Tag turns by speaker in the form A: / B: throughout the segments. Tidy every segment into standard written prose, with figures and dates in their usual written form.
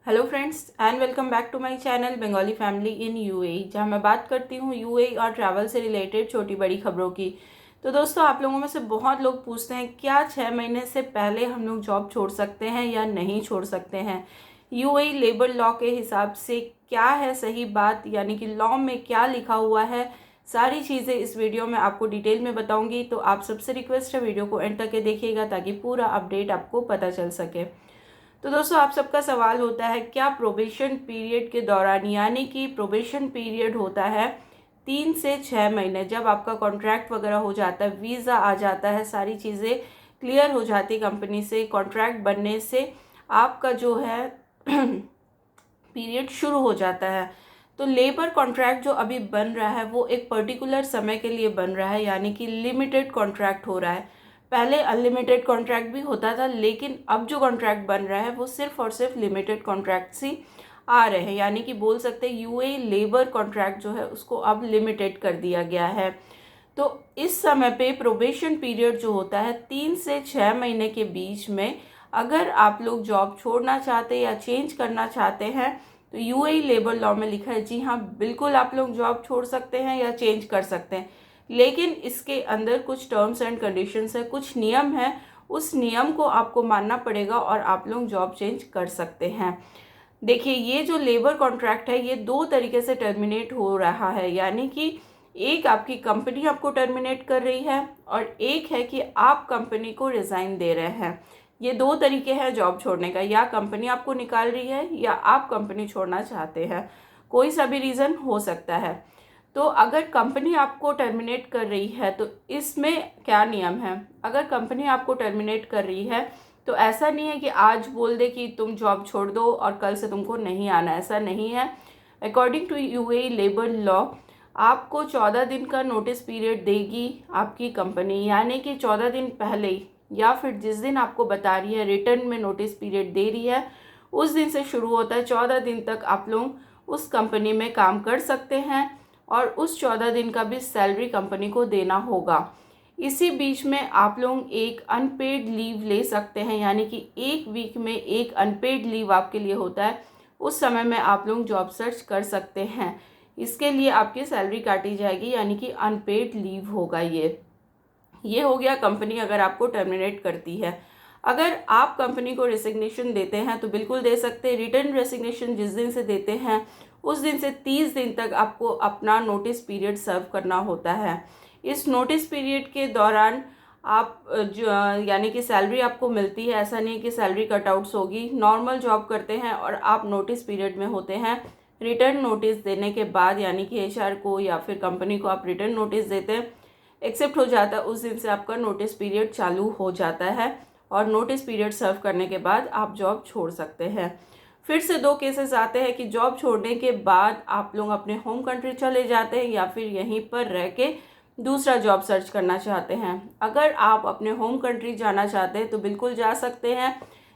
A: Hello friends and welcome back to my channel Bengali family in UAE, जहां मैं बात करती हूं यूएई और ट्रैवल से रिलेटेड छोटी बड़ी खबरों की। तो दोस्तों, आप लोगों में से बहुत लोग पूछते हैं क्या 6 महीने से पहले हम लोग जॉब छोड़ सकते हैं या नहीं छोड़ सकते हैं। यूएई लेबर लॉ के हिसाब से क्या है सही बात, यानी कि लॉ में क्या लिखा हुआ है, सारी चीज़ें इस वीडियो में आपको डिटेल में बताऊंगी। तो आप सबसे रिक्वेस्ट है वीडियो को एंड तक के देखिएगा ताकि पूरा अपडेट आपको पता चल सके। तो दोस्तों, आप सबका सवाल होता है क्या प्रोबेशन पीरियड के दौरान, यानी कि प्रोबेशन पीरियड होता है 3 से 6 महीने, जब आपका कॉन्ट्रैक्ट वगैरह हो जाता है, वीज़ा आ जाता है, सारी चीज़ें क्लियर हो जाती है कंपनी से, कॉन्ट्रैक्ट बनने से आपका जो है पीरियड शुरू हो जाता है। तो लेबर कॉन्ट्रैक्ट जो अभी बन रहा है वो एक पर्टिकुलर समय के लिए बन रहा है, यानी कि लिमिटेड कॉन्ट्रैक्ट हो रहा है। पहले अनलिमिटेड कॉन्ट्रैक्ट भी होता था, लेकिन अब जो कॉन्ट्रैक्ट बन रहा है वो सिर्फ और सिर्फ लिमिटेड कॉन्ट्रैक्ट्स ही आ रहे हैं, यानी कि बोल सकते हैं यूएई लेबर कॉन्ट्रैक्ट जो है उसको अब लिमिटेड कर दिया गया है। तो इस समय पे प्रोबेशन पीरियड जो होता है 3 से 6 महीने के बीच में, अगर आप लोग जॉब छोड़ना चाहते या चेंज करना चाहते हैं तो यूएई लेबर लॉ में लिखा है जी हाँ, बिल्कुल आप लोग जॉब छोड़ सकते हैं या चेंज कर सकते हैं, लेकिन इसके अंदर कुछ टर्म्स एंड कंडीशंस है, कुछ नियम है, उस नियम को आपको मानना पड़ेगा और आप लोग जॉब चेंज कर सकते हैं। देखिए, ये जो लेबर कॉन्ट्रैक्ट है ये 2 तरीके से टर्मिनेट हो रहा है, यानी कि एक आपकी कंपनी आपको टर्मिनेट कर रही है और एक है कि आप कंपनी को रिज़ाइन दे रहे हैं। ये 2 तरीके हैं जॉब छोड़ने का, या कंपनी आपको निकाल रही है या आप कंपनी छोड़ना चाहते हैं, कोई सा भी रीज़न हो सकता है। तो अगर कंपनी आपको टर्मिनेट कर रही है तो इसमें क्या नियम है। अगर कंपनी आपको टर्मिनेट कर रही है तो ऐसा नहीं है कि आज बोल दे कि तुम जॉब छोड़ दो और कल से तुमको नहीं आना, ऐसा नहीं है। According to UAE labour law आपको 14 दिन का नोटिस पीरियड देगी आपकी कंपनी, यानी कि 14 दिन पहले ही या फिर जिस दिन आपको बता रही है रिटर्न में नोटिस पीरियड दे रही है उस दिन से शुरू होता है। 14 दिन तक आप लोग उस कंपनी में काम कर सकते हैं और उस 14 दिन का भी सैलरी कंपनी को देना होगा। इसी बीच में आप लोग एक अनपेड लीव ले सकते हैं, यानी कि 1 वीक में एक अनपेड लीव आपके लिए होता है, उस समय में आप लोग जॉब सर्च कर सकते हैं। इसके लिए आपकी सैलरी काटी जाएगी, यानी कि अनपेड लीव होगा। ये हो गया कंपनी अगर आपको टर्मिनेट करती है। अगर आप कंपनी को रेसिग्नेशन देते हैं तो बिल्कुल दे सकते हैं। रिटर्न रेसिग्नेशन जिस दिन से देते हैं उस दिन से 30 दिन तक आपको अपना नोटिस पीरियड सर्व करना होता है। इस नोटिस पीरियड के दौरान आप यानी कि सैलरी आपको मिलती है, ऐसा नहीं कि सैलरी कटआउट्स होगी। नॉर्मल जॉब करते हैं और आप नोटिस पीरियड में होते हैं। रिटर्न नोटिस देने के बाद, यानी कि एचआर को या फिर कंपनी को आप रिटर्न नोटिस देते हैं, एक्सेप्ट हो जाता है, उस दिन से आपका नोटिस पीरियड चालू हो जाता है और नोटिस पीरियड सर्व करने के बाद आप जॉब छोड़ सकते हैं। फिर से 2 केसेस आते हैं कि जॉब छोड़ने के बाद आप लोग अपने होम कंट्री चले जाते हैं या फिर यहीं पर रह के दूसरा जॉब सर्च करना चाहते हैं। अगर आप अपने होम कंट्री जाना चाहते हैं तो बिल्कुल जा सकते हैं,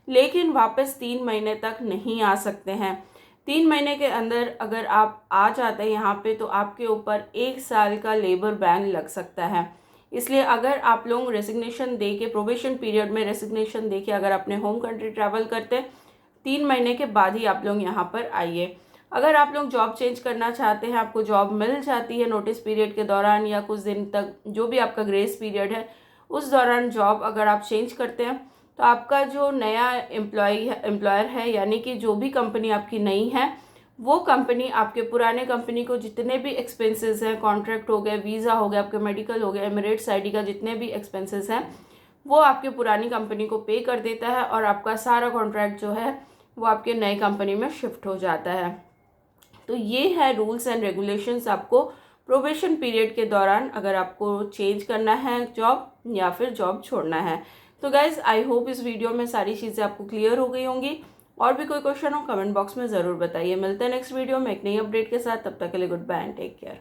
A: लेकिन वापस 3 महीने तक नहीं आ सकते हैं। 3 महीने के अंदर अगर आप आ जाते हैं यहाँ पे तो आपके ऊपर 1 साल का लेबर बैन लग सकता है। इसलिए अगर आप लोग रेसिग्नेशन दे के, प्रोबेशन पीरियड में रेसिग्नेशन दे के अगर अपने होम कंट्री ट्रैवल करते हैं, 3 महीने के बाद ही आप लोग यहाँ पर आइए। अगर आप लोग जॉब चेंज करना चाहते हैं, आपको जॉब मिल जाती है नोटिस पीरियड के दौरान या कुछ दिन तक, जो भी आपका ग्रेस पीरियड है उस दौरान जॉब अगर आप चेंज करते हैं तो आपका जो नया एम्प्लॉयर है, यानी कि जो भी कंपनी आपकी नई है, वो कंपनी आपके पुराने कंपनी को जितने भी एक्सपेंसेस हैं, कॉन्ट्रैक्ट हो गए, वीज़ा हो गया, आपके मेडिकल हो गया, एमिरेट्स आईडी का जितने भी एक्सपेंसेस हैं वो आपके पुरानी कंपनी को पे कर देता है और आपका सारा कॉन्ट्रैक्ट जो है वो आपके नए कंपनी में शिफ्ट हो जाता है। तो ये है रूल्स एंड रेगुलेशंस आपको प्रोबेशन पीरियड के दौरान अगर आपको चेंज करना है जॉब या फिर जॉब छोड़ना है। तो गाइज़, आई होप इस वीडियो में सारी चीज़ें आपको क्लियर हो गई होंगी। और भी कोई क्वेश्चन हो कमेंट बॉक्स में ज़रूर बताइए। मिलते हैं नेक्स्ट वीडियो में एक नई अपडेट के साथ, तब तक के लिए goodbye and take care.